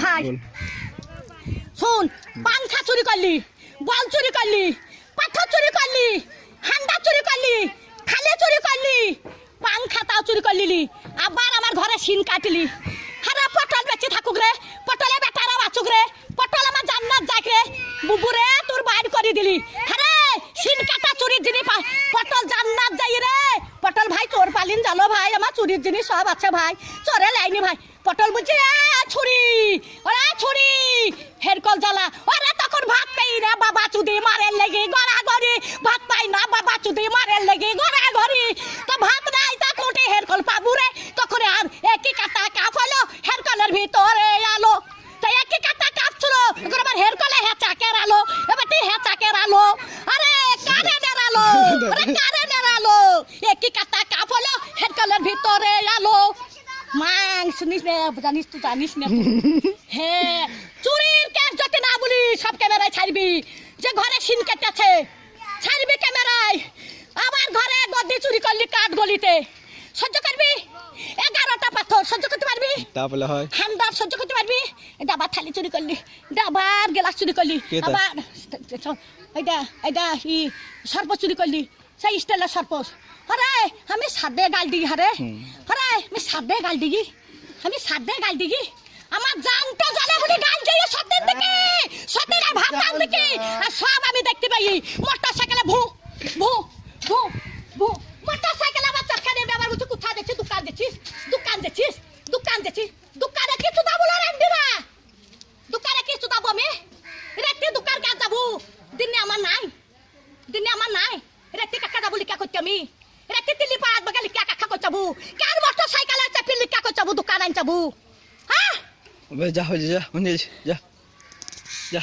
ভাই শোন, পাংখা চুরি করলি, বল চুরি করলি, পাথর চুরি করলি, হান্ডা চুরি করলি, থালে চুরি করলি, পাংখা তাও চুরি করলি, আবার আমার ঘরে সিন কাটলি। হারা পটল বেঁচে থাকুক রে, পটলে বেটারা বাঁচুক রে, পটল আমার জান্নাত যাক রে, বুবুরে তোর বাইর করে দিলি। হারে সিন কাটা চুরির জিনিস পটল জান্নাত যাই রে। পটল ভাই চোর পালিন জানো ভাই, আমার চুরির জিনিস সব আছে ভাই, চোরে লাইনি ভাই। পটল বুঝছি ছুরি, ওরা ছুরি হেরকল জ্বালা, ওরা তখন ভাত পাই না বাবা চুদি মারের লেগে গড়াগড়ি, ভাত পাই না বাবা চুদি মারের লেগে গড়াগড়ি, তো ভাত নাই তা কোটে হেরকল পাবু রে, তখন আর একই কাটা কাপ হলো হেরকলের ভিতরে আলো, তাই একই কাটা কাপ ছিল এখন আবার হেরকলে হেঁচাকের আলো, এবার তুই হেঁচাকের আলো, আরে কারেন্টের আলো, আরে কারেন্টের আলো, একই কাটা কাপ হলো হেরকলের ভিতরে আলো। মাং শুনিস না, জানিস তুই জানিস না, হ্যাঁ চুরির কেস যদি না বলি সব ক্যামেরায় ছাড়বি, যে ঘরে সিন কেটেছে ছাড়বি ক্যামেরায়। আমার ঘরে গদি চুরি করলি কাঠ গলিতে, সহ্য করবি? 11টা পাথর সহ্য করতে পারবি? তাহলে হয় হান্ডার সহ্য করতে পারবি? ডাবার থালি চুরি করলি, ডাবার গ্লাস চুরি করলি, আবার এইটা সর্প চুরি করলি, সেই স্টাইলের সর্প। আরে আমি সাদে গাল দিই, হারে আরে আমি সাদে গাল দিই, আমি সাদে গাল দিই, আমার জানতে জানে বলে গাল দিয়ে সত্যের দিকে, সত্যের আর ভাত টান দিকে, আর সব আমি দেখতে পাই। মোটর সাইকেলে ভু ভু ভু ভু, মোটর সাইকেলে আমার চাকা নিয়ে আবার বলছে কোথায় যাচ্ছিস, দোকান যাচ্ছিস, দোকান যাচ্ছিস, দোকান যাচ্ছিস, দোকানে কিছু দাবো না রেন্ডিরা, দোকানে কিছু দাবো আমি রেখে দোকান কাজ যাবো, দিনে আমার নাই, দিনে আমার নাই, রেখে কাকা যাবো লিখা করতে আমি, রেখে দিল্লি পাড়াত বাগা লিখা কাকা করতে যাবো, কার মোটর সাইকেল আছে ফির লিখা করতে যাবো, দোকান আন যাবো। হ্যাঁ যা হয়ে যা যা যা